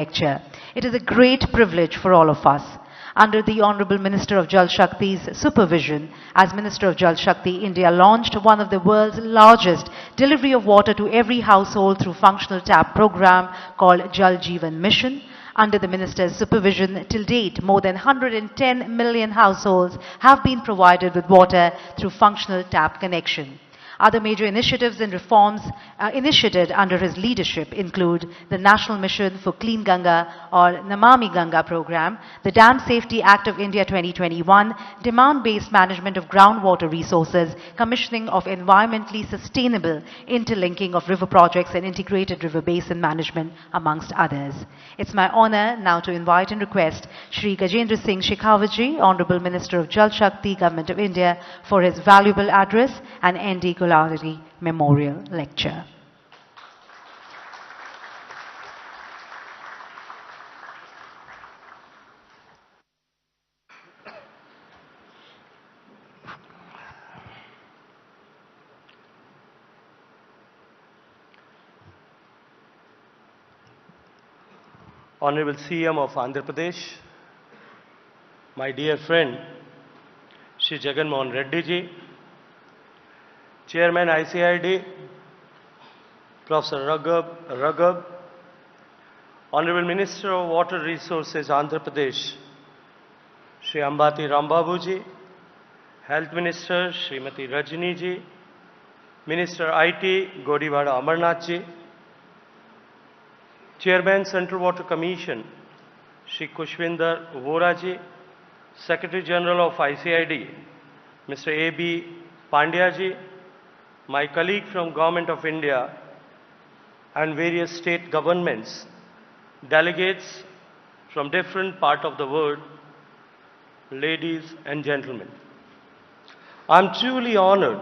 lecture. It is a great privilege for all of us. Under the Honorable Minister of Jal Shakti's supervision, as Minister of Jal Shakti, India launched one of the world's largest delivery of water to every household through functional tap program called Jal Jeevan Mission. Under the Minister's supervision, till date, more than 110 million households have been provided with water through functional tap connection. Other major initiatives and reforms initiated under his leadership include the National Mission for Clean Ganga or Namami Ganga program, the Dam Safety Act of India 2021, demand-based management of groundwater resources, commissioning of environmentally sustainable interlinking of river projects and integrated river basin management, amongst others. It's my honor now to invite and request Shri Gajendra Singh Shekhawatji, Honorable Minister of Jal Shakti, Government of India, for his valuable address and ND Memorial Lecture. Honorable CM of Andhra Pradesh, my dear friend, Shri Jagan Reddy ji, Chairman ICID, Professor Raghav, Honorable Minister of Water Resources, Andhra Pradesh, Shri Ambati Rambabu ji, Health Minister, Srimati Rajini ji, Minister IT, Godiwada Amarnath ji, Chairman Central Water Commission, Shri Kushwinder Vora ji, Secretary General of ICID, Mr. A.B. Pandya ji, my colleague from Government of India and various state governments, delegates from different parts of the world, ladies and gentlemen. I am truly honored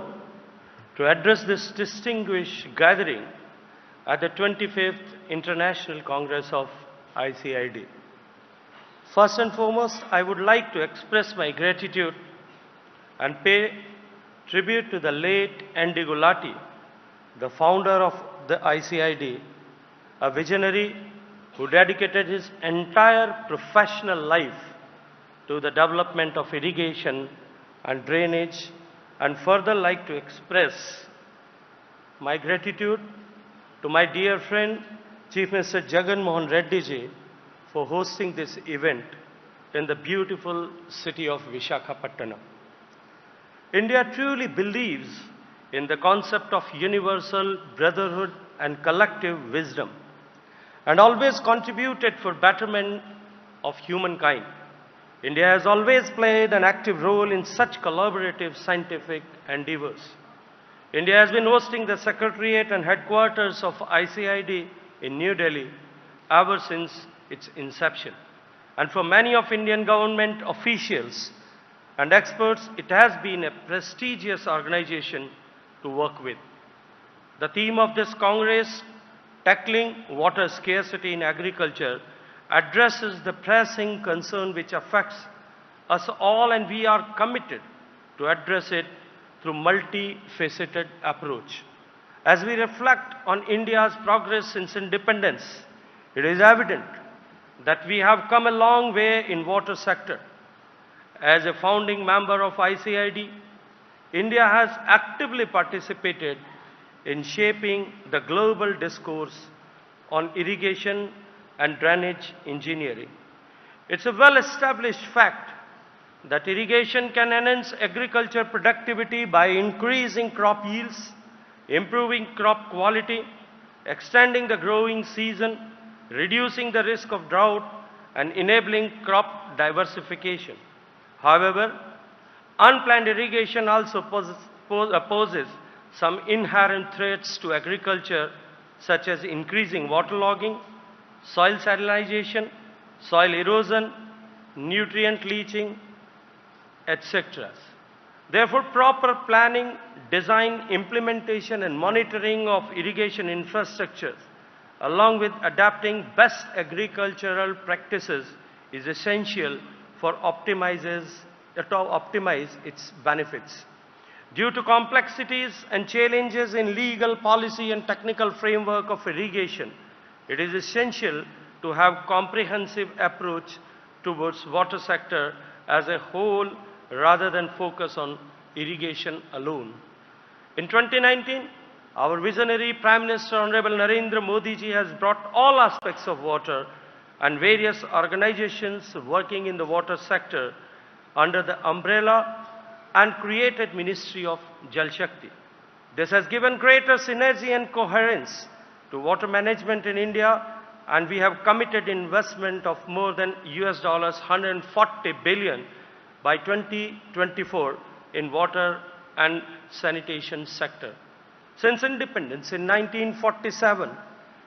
to address this distinguished gathering at the 25th International Congress of ICID. First and foremost, I would like to express my gratitude and pay tribute to the late N.D. Gulati, the founder of the ICID, a visionary who dedicated his entire professional life to the development of irrigation and drainage, and further like to express my gratitude to my dear friend Chief Minister Jagan Reddy ji for hosting this event in the beautiful city of Visakhapatnam. India truly believes in the concept of universal brotherhood and collective wisdom, and always contributed for betterment of humankind. India has always played an active role in such collaborative scientific endeavors. India has been hosting the Secretariat and headquarters of ICID in New Delhi ever since its inception. And for many of Indian government officials and experts, it has been a prestigious organization to work with. The theme of this Congress, Tackling Water Scarcity in Agriculture, addresses the pressing concern which affects us all, and we are committed to address it through multifaceted approach. As we reflect on India's progress since independence, it is evident that we have come a long way in water sector. As a founding member of ICID, India has actively participated in shaping the global discourse on irrigation and drainage engineering. It's a well-established fact that irrigation can enhance agriculture productivity by increasing crop yields, improving crop quality, extending the growing season, reducing the risk of drought, and enabling crop diversification. However, unplanned irrigation also poses some inherent threats to agriculture, such as increasing waterlogging, soil salinization, soil erosion, nutrient leaching, etc. Therefore, proper planning, design, implementation and monitoring of irrigation infrastructures, along with adapting best agricultural practices, is essential for optimize its benefits. Due to complexities and challenges in legal policy and technical framework of irrigation, it is essential to have comprehensive approach towards water sector as a whole rather than focus on irrigation alone. In 2019, our visionary Prime Minister Honorable Narendra Modi ji has brought all aspects of water and various organizations working in the water sector under the umbrella and created Ministry of Jal Shakti. This has given greater synergy and coherence to water management in India, and we have committed investment of more than $140 billion by 2024 in water and sanitation sector. Since independence in 1947,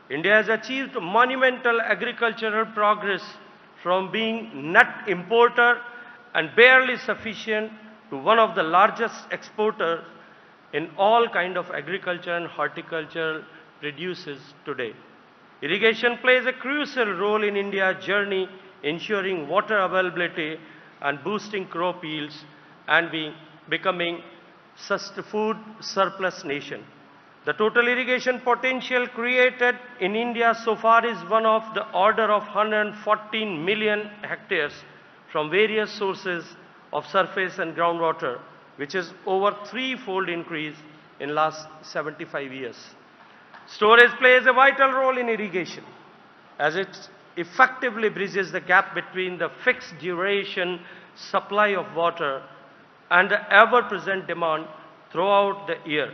India has achieved monumental agricultural progress from being net importer and barely sufficient to one of the largest exporters in all kind of agriculture and horticultural produces today. Irrigation plays a crucial role in India's journey, ensuring water availability and boosting crop yields and becoming food surplus nation. The total irrigation potential created in India so far is one of the order of 114 million hectares from various sources of surface and groundwater, which is over threefold increase in last 75 years. Storage plays a vital role in irrigation as it effectively bridges the gap between the fixed duration supply of water and the ever-present demand throughout the year.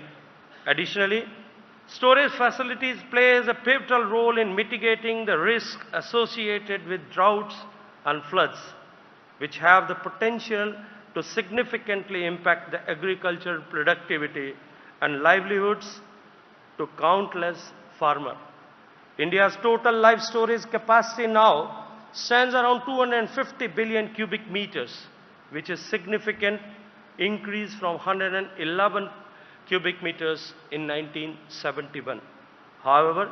Additionally, storage facilities play a pivotal role in mitigating the risk associated with droughts and floods, which have the potential to significantly impact the agricultural productivity and livelihoods to countless farmers. India's total live storage capacity now stands around 250 billion cubic meters, which is significant increase from 111 cubic meters in 1971. However,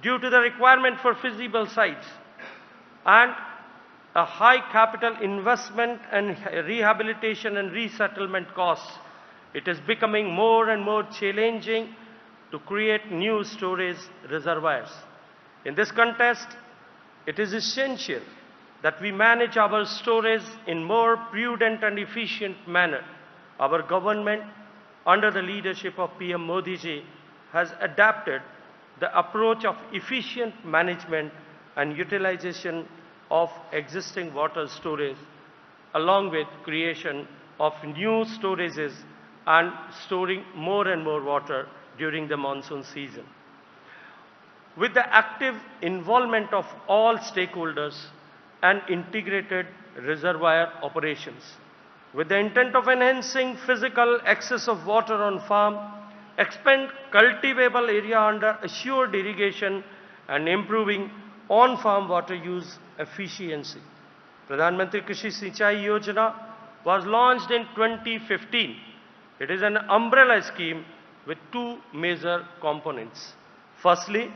due to the requirement for feasible sites and a high capital investment and rehabilitation and resettlement costs, it is becoming more and more challenging to create new storage reservoirs. In this context, it is essential that we manage our storage in more prudent and efficient manner. Our government, under the leadership of PM Modi ji, has adapted the approach of efficient management and utilization of existing water storage, along with creation of new storages and storing more and more water during the monsoon season. With the active involvement of all stakeholders and integrated reservoir operations, with the intent of enhancing physical access of water on farm, expand cultivable area under assured irrigation, and improving on-farm water use efficiency. Pradhan Mantri Krishi Sinchai Yojana was launched in 2015. It is an umbrella scheme with two major components. Firstly,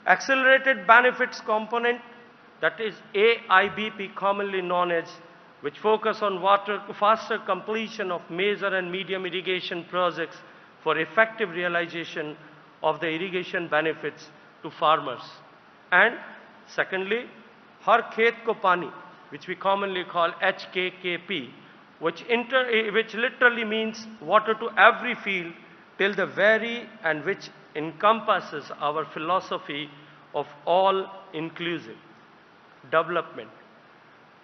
accelerated benefits component, that is AIBP, commonly known as, which focus on faster completion of major and medium irrigation projects for effective realization of the irrigation benefits to farmers. And secondly, Har Khet Ko Pani, which we commonly call HKKP, which literally means water to every field till the very, and which encompasses our philosophy of all-inclusive development.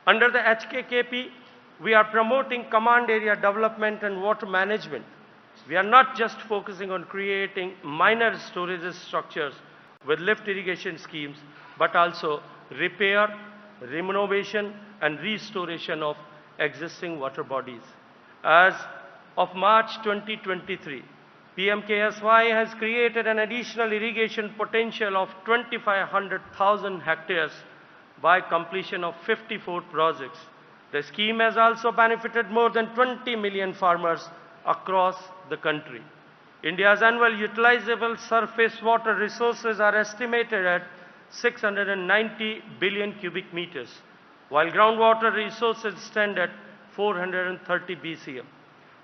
Under the HKKP, we are promoting command area development and water management. We are not just focusing on creating minor storage structures with lift irrigation schemes, but also repair, renovation, and restoration of existing water bodies. As of March 2023, PMKSY has created an additional irrigation potential of 2,500,000 hectares by completion of 54 projects. The scheme has also benefited more than 20 million farmers across the country. India's annual utilizable surface water resources are estimated at 690 billion cubic meters, while groundwater resources stand at 430 BCM.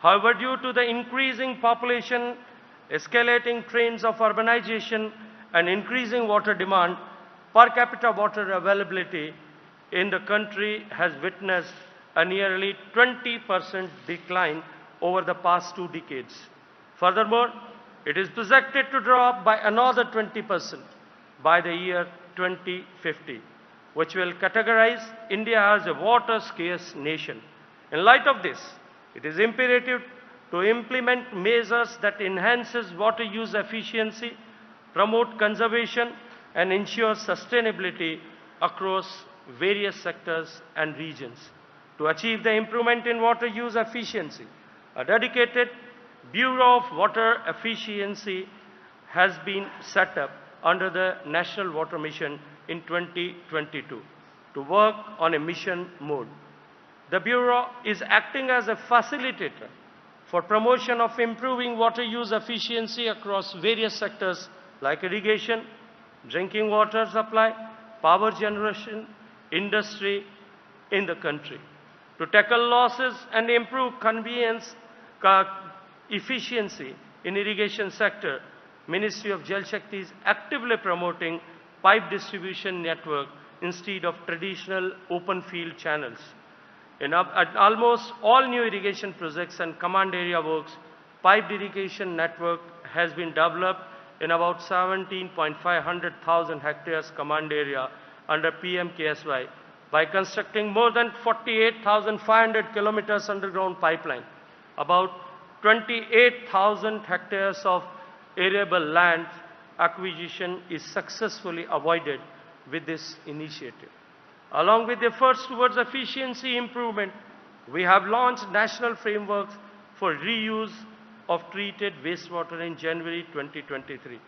However, due to the increasing population, escalating trends of urbanization, and increasing water demand, per capita water availability in the country has witnessed a nearly 20% decline over the past 2 decades. Furthermore, it is projected to drop by another 20% by the year 2050, which will categorize India as a water-scarce nation. In light of this, it is imperative to implement measures that enhances water use efficiency, promote conservation, and ensure sustainability across various sectors and regions. To achieve the improvement in water use efficiency, a dedicated Bureau of Water Efficiency has been set up under the National Water Mission in 2022 to work on a mission mode. The Bureau is acting as a facilitator for promotion of improving water use efficiency across various sectors like irrigation, drinking water supply, power generation, industry in the country. To tackle losses and improve efficiency in irrigation sector, Ministry of Jal Shakti is actively promoting pipe distribution network instead of traditional open field channels. In almost all new irrigation projects and command area works, piped irrigation network has been developed in about 17,500,000 hectares command area under PMKSY by constructing more than 48,500 kilometers underground pipeline. About 28,000 hectares of arable land acquisition is successfully avoided with this initiative. Along with efforts towards efficiency improvement, we have launched national frameworks for reuse of treated wastewater in January 2023,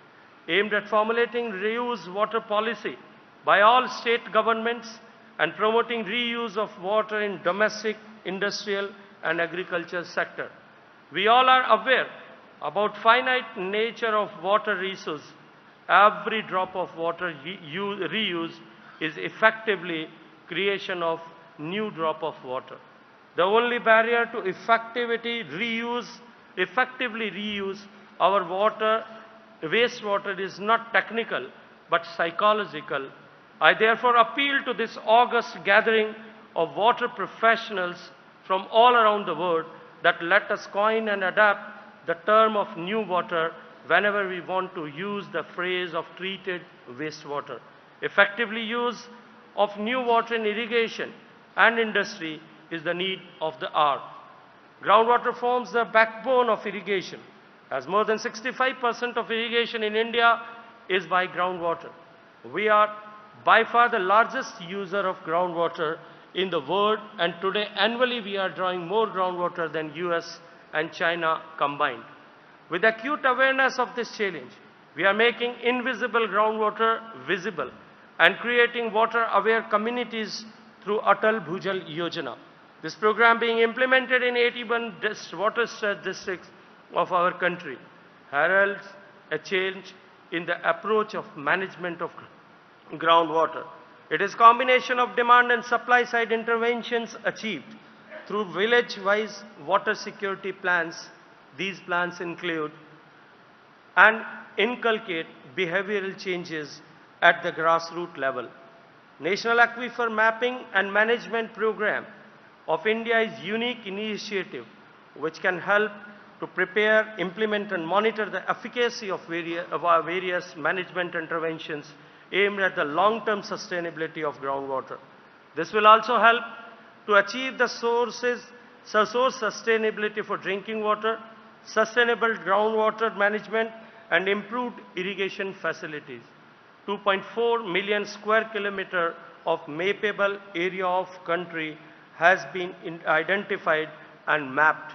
aimed at formulating reuse water policy by all state governments and promoting reuse of water in domestic, industrial and agriculture sector. We all are aware about finite nature of water resource. Every drop of water reused is effectively creation of new drop of water. The only barrier to effectively reuse our wastewater is not technical but psychological. I therefore appeal to this august gathering of water professionals from all around the world that let us coin and adapt the term of new water whenever we want to use the phrase of treated wastewater. Effectively use of new water in irrigation and industry is the need of the hour. Groundwater forms the backbone of irrigation, as more than 65% of irrigation in India is by groundwater. We are by far the largest user of groundwater in the world, and today annually we are drawing more groundwater than US and China combined. With acute awareness of this challenge, we are making invisible groundwater visible and creating water-aware communities through Atal Bhujal Yojana. This program being implemented in 81 water-stressed districts of our country heralds a change in the approach of management of groundwater. It is a combination of demand and supply side interventions achieved through village-wise water security plans. These plans include and inculcate behavioral changes at the grassroots level. National Aquifer Mapping and Management Program of India is a unique initiative which can help to prepare, implement and monitor the efficacy of our various management interventions aimed at the long-term sustainability of groundwater. This will also help to achieve the source sustainability for drinking water, sustainable groundwater management and improved irrigation facilities. 2.4 million square kilometer of mappable area of country has been identified and mapped.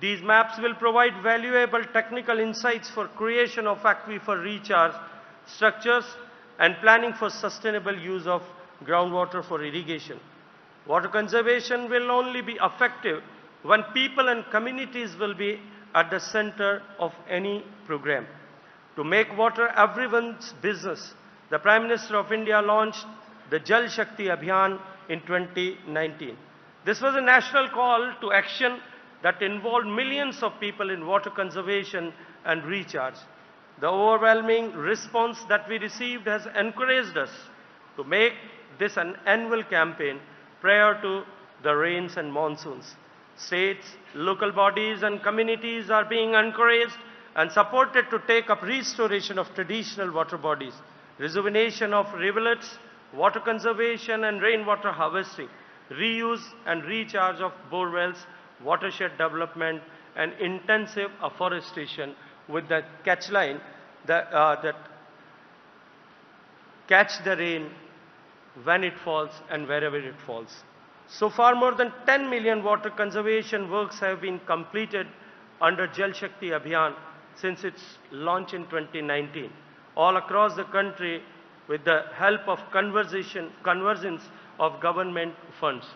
These maps will provide valuable technical insights for creation of aquifer recharge structures and planning for sustainable use of groundwater for irrigation. Water conservation will only be effective when people and communities will be at the center of any program. To make water everyone's business, the Prime Minister of India launched the Jal Shakti Abhiyan in 2019. This was a national call to action that involved millions of people in water conservation and recharge. The overwhelming response that we received has encouraged us to make this an annual campaign prior to the rains and monsoons. States, local bodies and communities are being encouraged and supported to take up restoration of traditional water bodies, rejuvenation of rivulets, water conservation and rainwater harvesting, reuse and recharge of bore wells, watershed development and intensive afforestation with the catch line that catch the rain when it falls and wherever it falls. So far, more than 10 million water conservation works have been completed under Jal Shakti Abhiyan since its launch in 2019, all across the country with the help of convergence of government funds,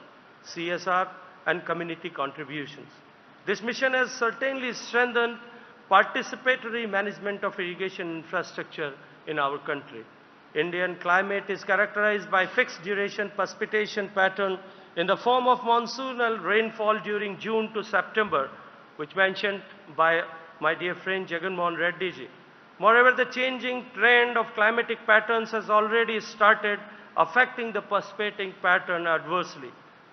CSR and community contributions. This mission has certainly strengthened participatory management of irrigation infrastructure in our country. Indian climate is characterized by fixed duration precipitation pattern in the form of monsoonal rainfall during June to September, which mentioned by my dear friend Jagan Reddy ji. Moreover, the changing trend of climatic patterns has already started affecting the precipitating pattern adversely.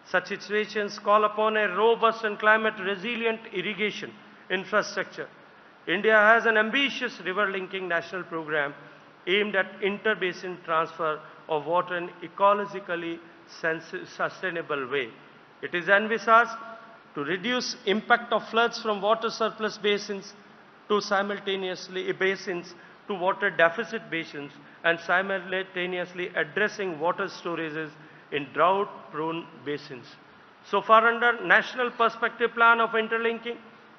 Such situations call upon a robust and climate-resilient irrigation infrastructure. India has an ambitious river-linking national program aimed at inter-basin transfer of water in ecologically sustainable way. It is envisaged to reduce impact of floods from water surplus basins to water deficit basins and simultaneously addressing water storages in drought-prone basins. So far, under National Perspective Plan of Interlinking,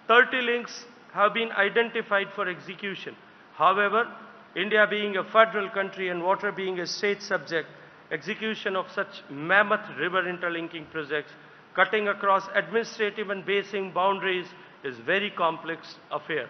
30 links have been identified for execution. However, India being a federal country and water being a state subject, execution of such mammoth river interlinking projects cutting across administrative and basin boundaries is very complex affair.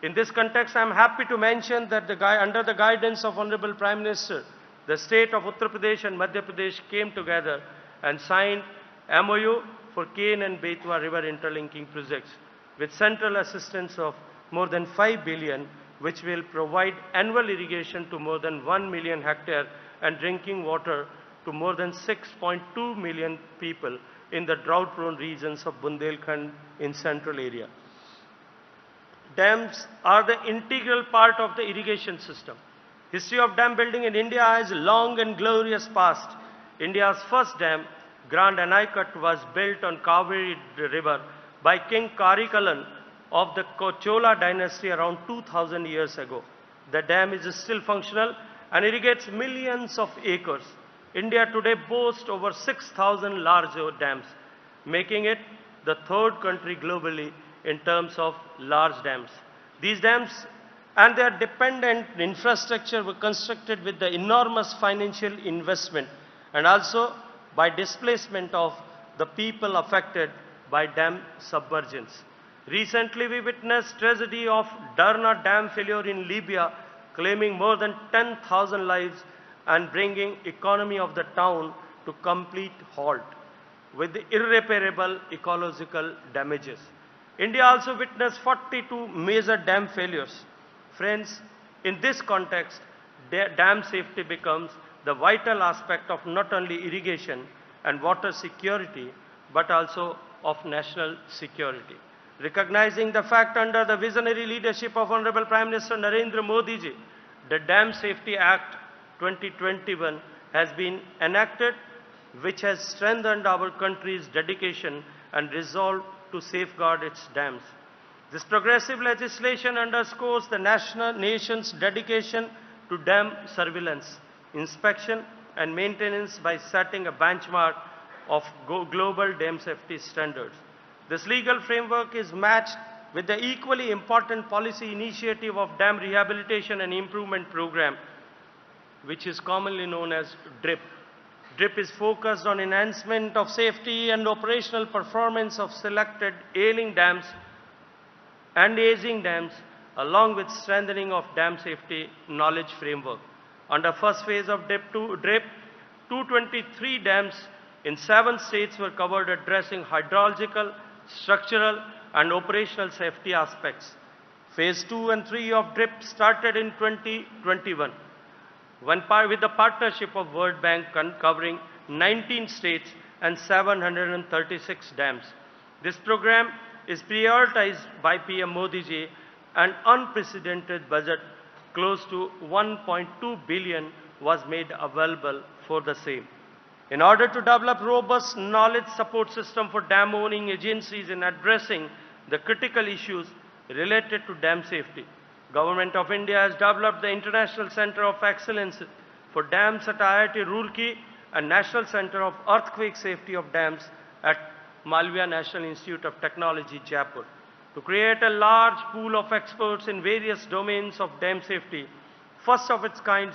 In this context, I am happy to mention that under the guidance of Honorable Prime Minister, the state of Uttar Pradesh and Madhya Pradesh came together and signed MOU for Ken and Betwa river interlinking projects with central assistance of more than 5 billion, which will provide annual irrigation to more than 1 million hectares and drinking water to more than 6.2 million people in the drought-prone regions of Bundelkhand in central area. Dams are the integral part of the irrigation system. History of dam building in India has long and glorious past. India's first dam, Grand Anaicut, was built on Kaveri River by King Karikalan of the Chola dynasty around 2000 years ago. The dam is still functional and irrigates millions of acres. India today boasts over 6,000 large dams, making it the third country globally in terms of large dams. These dams and their dependent infrastructure were constructed with the enormous financial investment and also by displacement of the people affected by dam submergence. Recently, we witnessed tragedy of Darna dam failure in Libya, claiming more than 10,000 lives and bringing economy of the town to complete halt with irreparable ecological damages. India also witnessed 42 major dam failures. Friends, in this context, dam safety becomes the vital aspect of not only irrigation and water security, but also of national security. Recognizing the fact under the visionary leadership of Honorable Prime Minister Narendra Modi ji, the Dam Safety Act 2021 has been enacted, which has strengthened our country's dedication and resolve to safeguard its dams. This progressive legislation underscores the nation's dedication to dam surveillance, inspection and maintenance by setting a benchmark of global dam safety standards. This legal framework is matched with the equally important policy initiative of Dam Rehabilitation and Improvement Program, which is commonly known as DRIP. DRIP is focused on enhancement of safety and operational performance of selected ailing dams and aging dams, along with strengthening of dam safety knowledge framework. Under first phase of DRIP, 223 dams in 7 states were covered, addressing hydrological, structural and operational safety aspects. Phase 2 and 3 of DRIP started in 2021. with the partnership of World Bank covering 19 states and 736 dams. This program is prioritized by PM Modi ji. An unprecedented budget close to 1.2 billion was made available for the same. In order to develop robust knowledge support system for dam owning agencies in addressing the critical issues related to dam safety, Government of India has developed the International Center of Excellence for Dams at IIT Roorkee and National Center of Earthquake Safety of Dams at Malviya National Institute of Technology, Jaipur, to create a large pool of experts in various domains of dam safety. First of its kind,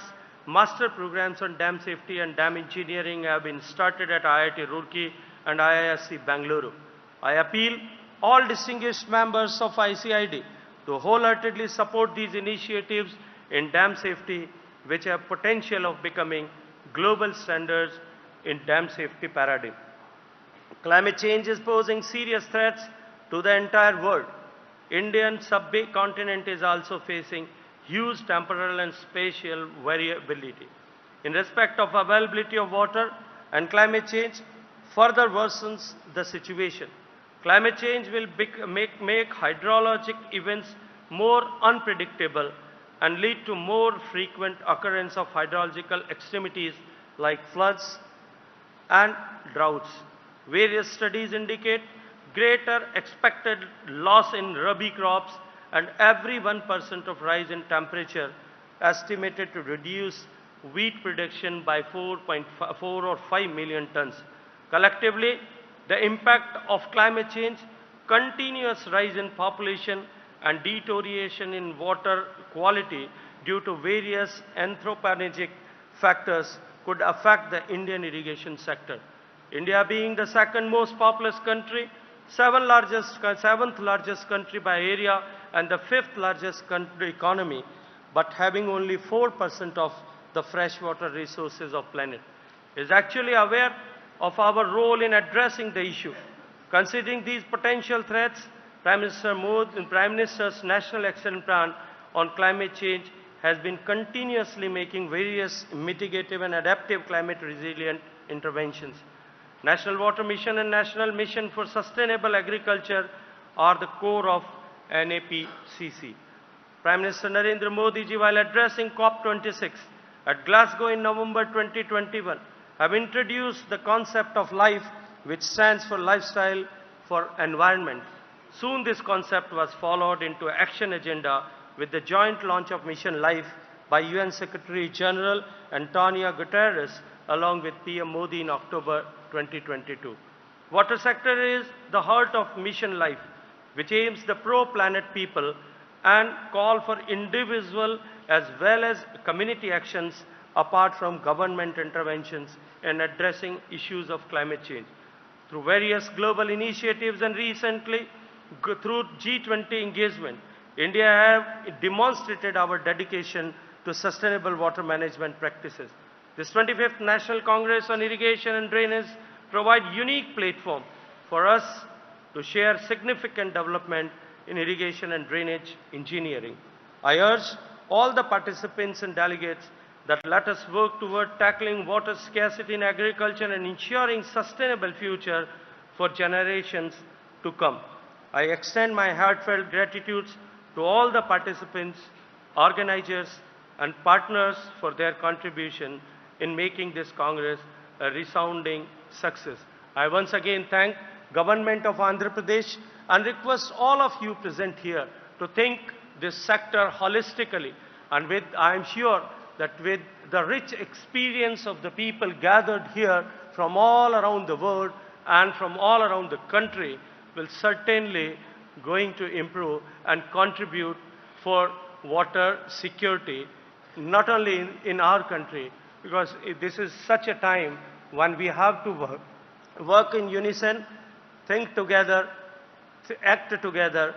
master programs on dam safety and dam engineering have been started at IIT Roorkee and IISc Bangalore. I appeal all distinguished members of ICID to wholeheartedly support these initiatives in dam safety, which have potential of becoming global standards in dam safety paradigm. Climate change is posing serious threats to the entire world. Indian subcontinent is also facing huge temporal and spatial variability. In respect of availability of water, and climate change further worsens the situation. Climate change will make hydrologic events more unpredictable and lead to more frequent occurrence of hydrological extremities like floods and droughts. Various studies indicate greater expected loss in rabi crops, and every 1% of rise in temperature estimated to reduce wheat production by 4.4 or 5 million tons. Collectively, the impact of climate change, continuous rise in population and deterioration in water quality due to various anthropogenic factors could affect the Indian irrigation sector. India being the second most populous country, seventh largest country by area and the fifth largest country economy, but having only 4% of the freshwater resources of planet, is actually aware of our role in addressing the issue. Considering these potential threats, Prime Minister Modi and Prime Minister's National Action Plan on Climate Change has been continuously making various mitigative and adaptive climate resilient interventions. National Water Mission and National Mission for Sustainable Agriculture are the core of NAPCC. Prime Minister Narendra Modi ji, while addressing COP26 at Glasgow in November 2021, have introduced the concept of LIFE, which stands for Lifestyle for Environment. Soon this concept was followed into action agenda with the joint launch of Mission LIFE by UN Secretary General Antonio Guterres along with PM Modi in October 2022. Water sector is the heart of Mission LIFE, which aims the pro-planet people and call for individual as well as community actions apart from government interventions in addressing issues of climate change. Through various global initiatives and recently through G20 engagement, India have demonstrated our dedication to sustainable water management practices. This 25th National Congress on Irrigation and Drainage provide unique platform for us to share significant development in irrigation and drainage engineering. I urge all the participants and delegates that let us work toward tackling water scarcity in agriculture and ensuring sustainable future for generations to come. I extend my heartfelt gratitude to all the participants, organizers and partners for their contribution in making this Congress a resounding success. I once again thank Government of Andhra Pradesh and request all of you present here to think this sector holistically, and I am sure that with the rich experience of the people gathered here from all around the world and from all around the country will certainly going to improve and contribute for water security, not only in our country, because this is such a time when we have to work in unison, think together, act together,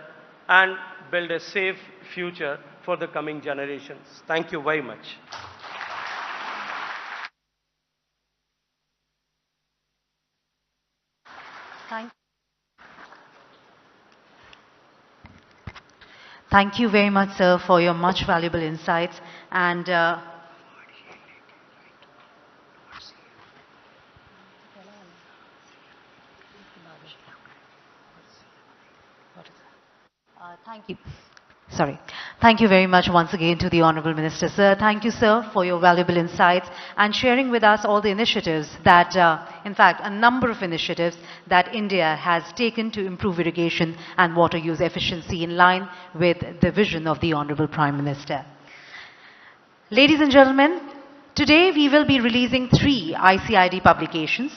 and build a safe future for the coming generations. Thank you very much. Thank you very much, sir, for your much valuable insights. And Thank you. Sorry. Thank you very much once again to the Honorable Minister, sir. Thank you, sir, for your valuable insights and sharing with us all the initiatives that, in fact, a number of initiatives that India has taken to improve irrigation and water use efficiency in line with the vision of the Honorable Prime Minister. Ladies and gentlemen, today we will be releasing 3 ICID publications: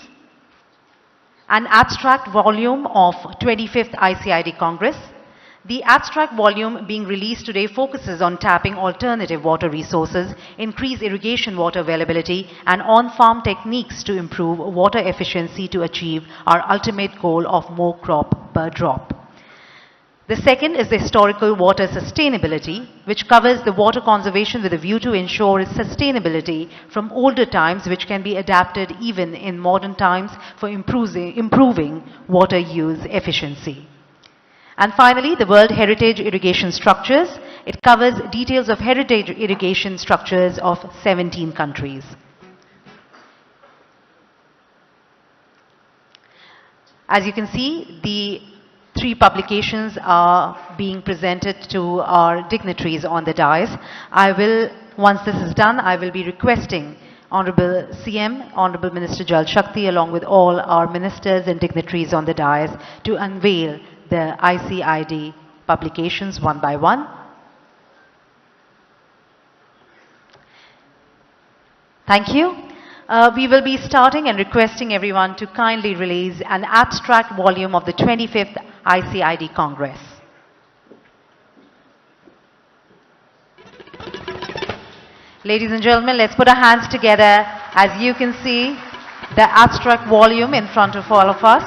an abstract volume of 25th ICID Congress. The abstract volume being released today focuses on tapping alternative water resources, increase irrigation water availability, and on-farm techniques to improve water efficiency to achieve our ultimate goal of more crop per drop. The second is the historical water sustainability, which covers the water conservation with a view to ensure its sustainability from older times, which can be adapted even in modern times for improving water use efficiency. And finally, the World Heritage Irrigation Structures. It covers details of heritage irrigation structures of 17 countries. As you can see, the 3 publications are being presented to our dignitaries on the dais. Once this is done, I will be requesting Honorable CM, Honorable Minister Jal Shakti, along with all our ministers and dignitaries on the dais, to unveil the ICID publications one by one. Thank you. We will be starting and requesting everyone to kindly release an abstract volume of the 25th ICID Congress. Ladies and gentlemen, let's put our hands together as you can see the abstract volume in front of all of us.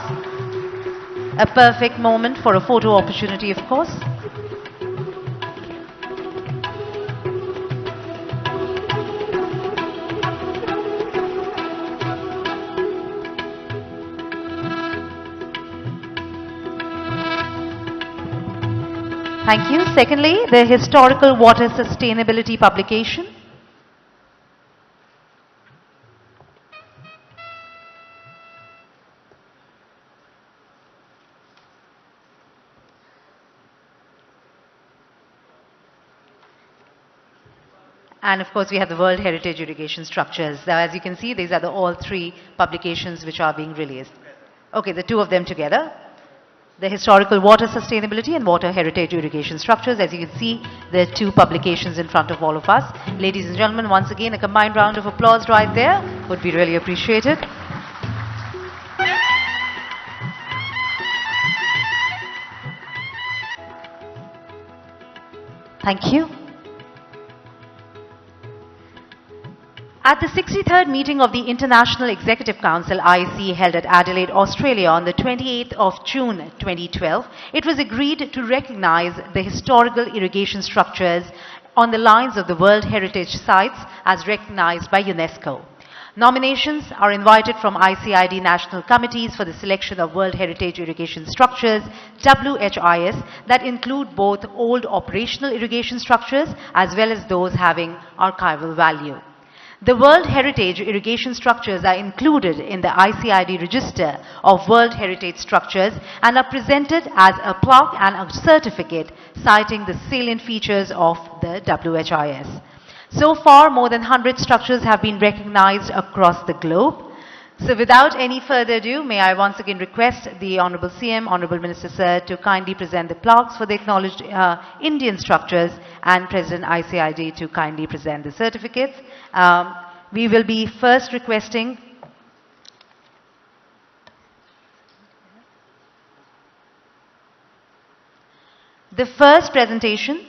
A perfect moment for a photo opportunity, of course. Thank you. Secondly, the historical water sustainability publication. And of course, we have the World Heritage Irrigation Structures. Now, as you can see, these are all 3 publications which are being released. Okay, the 2 of them together. The Historical Water Sustainability and Water Heritage Irrigation Structures. As you can see, the 2 publications in front of all of us. Ladies and gentlemen, once again, a combined round of applause right there would be really appreciated. Thank you. At the 63rd meeting of the International Executive Council IEC held at Adelaide, Australia on the 28th of June 2012, it was agreed to recognize the historical irrigation structures on the lines of the World Heritage Sites as recognized by UNESCO. Nominations are invited from ICID national committees for the selection of World Heritage Irrigation Structures, WHIS, that include both old operational irrigation structures as well as those having archival value. The World Heritage Irrigation Structures are included in the ICID register of World Heritage Structures and are presented as a plaque and a certificate citing the salient features of the WHIS. So far, more than 100 structures have been recognized across the globe. So without any further ado, may I once again request the Honorable CM, Honorable Minister Sir, to kindly present the plaques for the acknowledged Indian structures, and President ICID to kindly present the certificates. We will be first requesting the first presentation.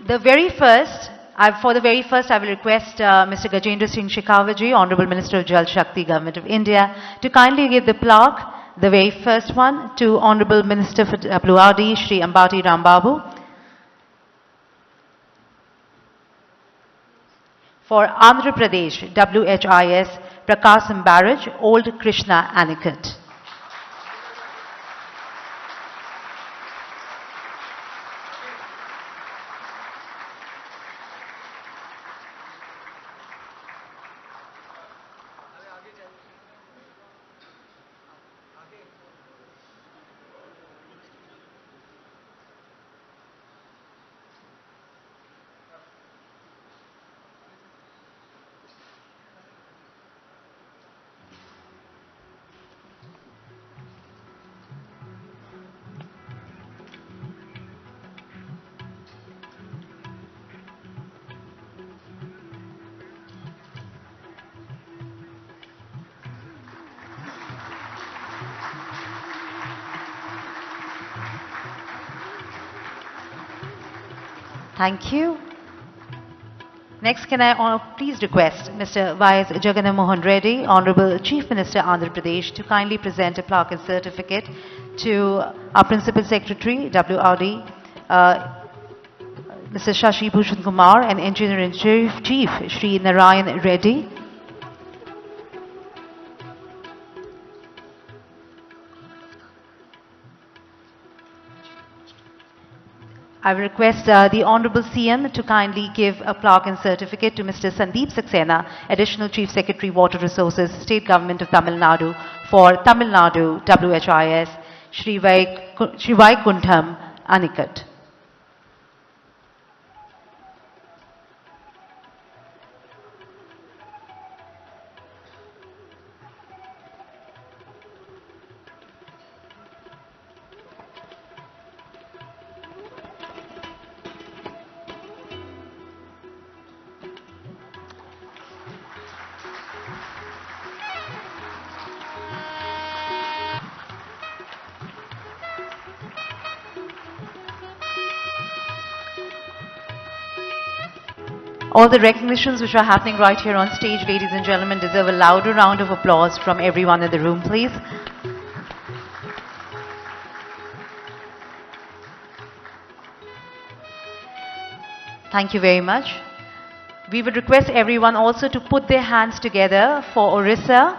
For the very first, I will request Mr. Gajendra Singh Shekhawat, Honorable Minister of Jal Shakti, Government of India, to kindly give the plaque, the very first one, to Honorable Minister for WRD, Shri Ambati Rambabu. For Andhra Pradesh, WHIS, Prakasam Barrage, Old Krishna Anicut. Thank you. Next, can I please request Mr. Y.S. Jagan Mohan Reddy, Honorable Chief Minister, Andhra Pradesh, to kindly present a plaque and certificate to our Principal Secretary, WRD, Mr. Shashi Bhushan Kumar, and Engineer-in-Chief, Shri Narayan Reddy. I will request the Honorable CM to kindly give a plaque and certificate to Mr. Sandeep Saxena, Additional Chief Secretary, Water Resources, State Government of Tamil Nadu, for Tamil Nadu WHIS, Shri Vaikuntham Anicut. All the recognitions which are happening right here on stage, ladies and gentlemen, deserve a louder round of applause from everyone in the room, please. Thank you very much. We would request everyone also to put their hands together for Orissa,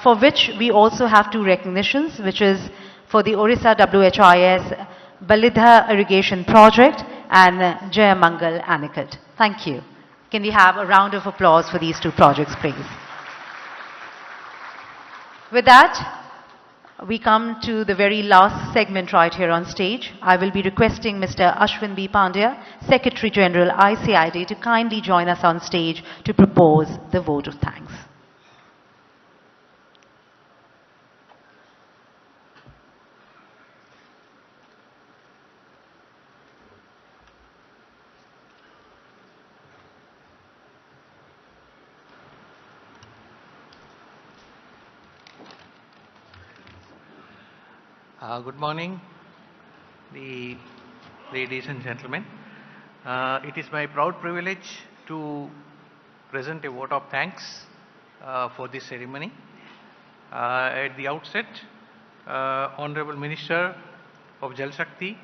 for which we also have two recognitions, which is for the Orissa WHIS Balidha Irrigation Project and Jayamangal Anicut. Thank you. Can we have a round of applause for these two projects, please? With that, we come to the very last segment right here on stage. I will be requesting Mr. Ashwin B. Pandya, Secretary General ICID, to kindly join us on stage to propose the vote of thanks. Good morning, ladies and gentlemen. It is my proud privilege to present a vote of thanks for this ceremony. At the outset, Honorable Minister of Jal Shakti,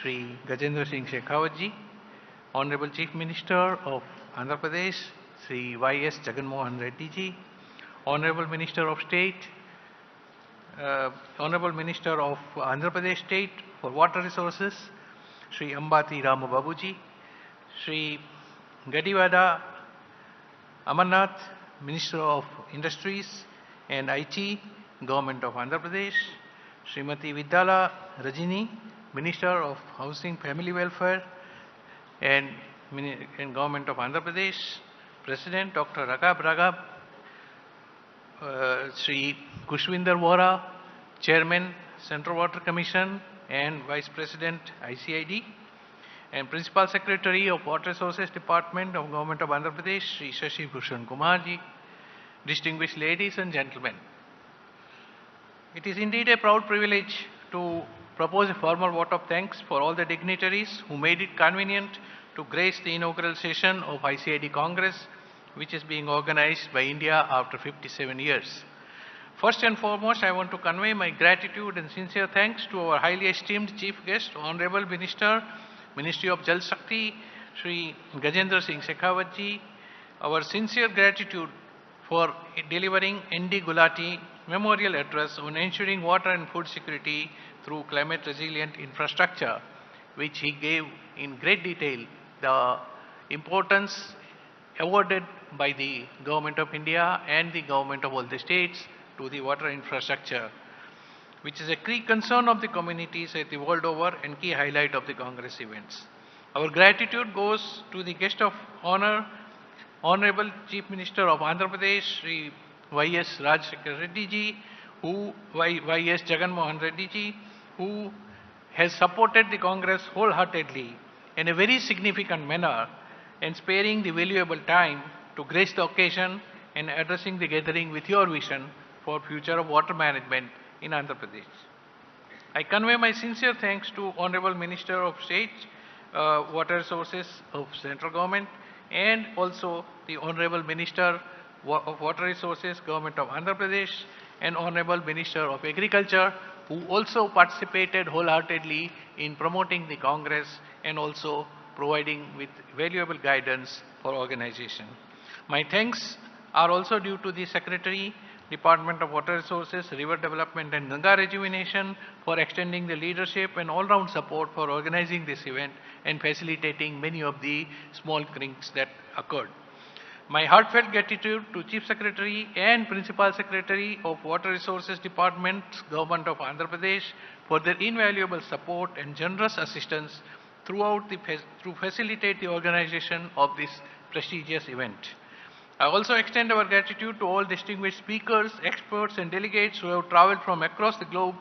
Shri Gajendra Singh Shekhawat ji, Honorable Chief Minister of Andhra Pradesh, Shri Y.S. Jagan Mohan Reddy ji, Honorable Minister of State, Honorable Minister of Andhra Pradesh State for Water Resources, Shri Ambati Rama Babuji, Shri Gadiwada Amarnath, Minister of Industries and IT, Government of Andhra Pradesh, Srimati Vidyala Rajini, Minister of Housing, Family Welfare and Government of Andhra Pradesh, President Dr. Raghav, Sri Kushwinder Vora, Chairman, Central Water Commission and Vice President ICID, and Principal Secretary of Water Resources Department of Government of Andhra Pradesh, Sri Shashi Bhushan Kumar ji, distinguished ladies and gentlemen. It is indeed a proud privilege to propose a formal vote of thanks for all the dignitaries who made it convenient to grace the inaugural session of ICID Congress, which is being organized by India after 57 years. First and foremost, I want to convey my gratitude and sincere thanks to our highly esteemed Chief Guest, Honorable Minister, Ministry of Jal Shakti, Shri Gajendra Singh Shekhawat ji. Our sincere gratitude for delivering ND Gulati Memorial Address on ensuring water and food security through climate resilient infrastructure, which he gave in great detail the importance awarded by the Government of India and the Government of all the states to the water infrastructure, which is a key concern of the communities at the world over and key highlight of the Congress events. Our gratitude goes to the guest of honor, Honorable Chief Minister of Andhra Pradesh, Shri Y.S. Rajshekar Reddy ji, Y.S. Jagan Mohan Reddy ji, who has supported the Congress wholeheartedly in a very significant manner and sparing the valuable time to grace the occasion and addressing the gathering with your vision for future of water management in Andhra Pradesh. I convey my sincere thanks to Honorable Minister of State Water Resources of Central Government and also the Honorable Minister of Water Resources, Government of Andhra Pradesh, and Honorable Minister of Agriculture, who also participated wholeheartedly in promoting the Congress and also providing with valuable guidance for organization. My thanks are also due to the Secretary, Department of Water Resources, River Development and Ganga Rejuvenation for extending the leadership and all-round support for organizing this event and facilitating many of the small things that occurred. My heartfelt gratitude to Chief Secretary and Principal Secretary of Water Resources Department, Government of Andhra Pradesh for their invaluable support and generous assistance to facilitate the organization of this prestigious event. I also extend our gratitude to all distinguished speakers, experts and delegates who have traveled from across the globe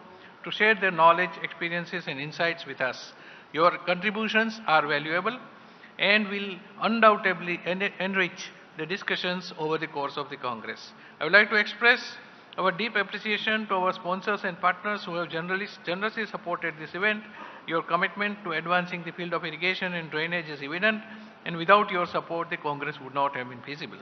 to share their knowledge, experiences and insights with us. Your contributions are valuable and will undoubtedly enrich the discussions over the course of the Congress. I would like to express our deep appreciation to our sponsors and partners who have generously supported this event. Your commitment to advancing the field of irrigation and drainage is evident, and without your support, the Congress would not have been feasible.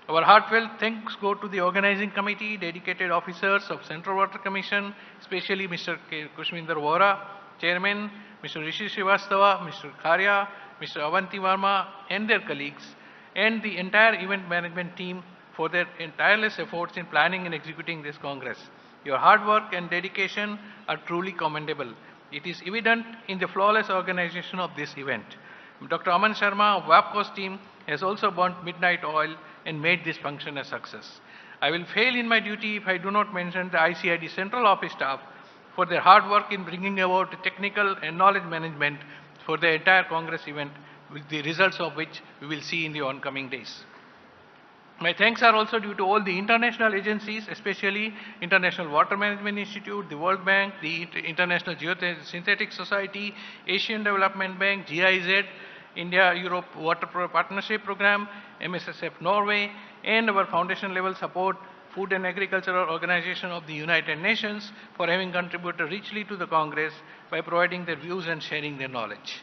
Our heartfelt thanks go to the organizing committee, dedicated officers of Central Water Commission, especially Mr. Kushwinder Vora, Chairman, Mr. Rishi Srivastava, Mr. Kharya, Mr. Avanti Varma and their colleagues, and the entire event management team for their tireless efforts in planning and executing this Congress. Your hard work and dedication are truly commendable. It is evident in the flawless organization of this event. Dr. Aman Sharma of WAPCO's team has also burnt midnight oil and made this function a success. I will fail in my duty if I do not mention the ICID Central Office staff for their hard work in bringing about the technical and knowledge management for the entire Congress event, with the results of which we will see in the oncoming days. My thanks are also due to all the international agencies, especially International Water Management Institute, the World Bank, the International Geosynthetic Society, Asian Development Bank, GIZ, India-Europe Water Partnership Program, MSSF Norway, and our foundation level support, Food and Agricultural Organization of the United Nations, for having contributed richly to the Congress by providing their views and sharing their knowledge.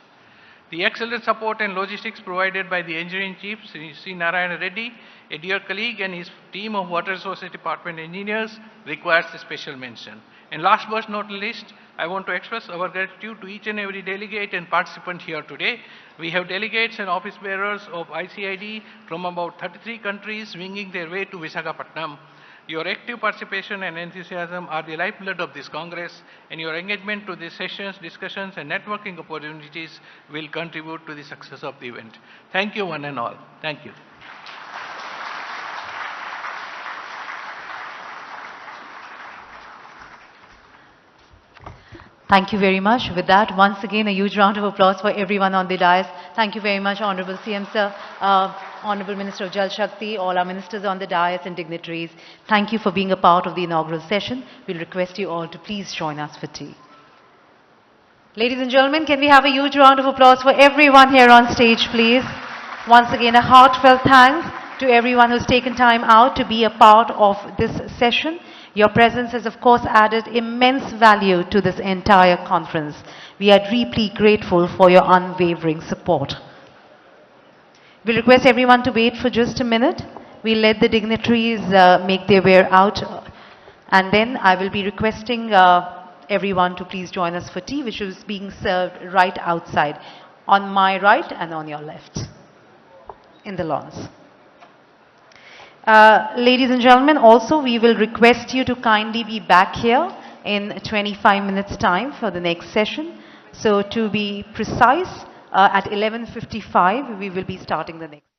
The excellent support and logistics provided by the Engineering Chief, Sri Narayana Reddy, a dear colleague, and his team of Water Resources Department engineers requires a special mention. And last but not least, I want to express our gratitude to each and every delegate and participant here today. We have delegates and office bearers of ICID from about 33 countries winging their way to Visakhapatnam. Your active participation and enthusiasm are the lifeblood of this Congress, and your engagement to these sessions, discussions and networking opportunities will contribute to the success of the event. Thank you one and all. Thank you. Thank you very much. With that, once again, a huge round of applause for everyone on the dais. Thank you very much, Honorable CM Sir, Honorable Minister of Jal Shakti, all our ministers on the dais and dignitaries. Thank you for being a part of the inaugural session. We'll request you all to please join us for tea. Ladies and gentlemen, can we have a huge round of applause for everyone here on stage, please? Once again, a heartfelt thanks to everyone who's taken time out to be a part of this session. Your presence has, of course, added immense value to this entire conference. We are deeply grateful for your unwavering support. We'll request everyone to wait for just a minute. We'll let the dignitaries make their way out. And then I will be requesting everyone to please join us for tea, which is being served right outside, on my right and on your left, in the lawns. Ladies and gentlemen, also we will request you to kindly be back here in 25 minutes time for the next session. So to be precise, at 11:55 we will be starting the next.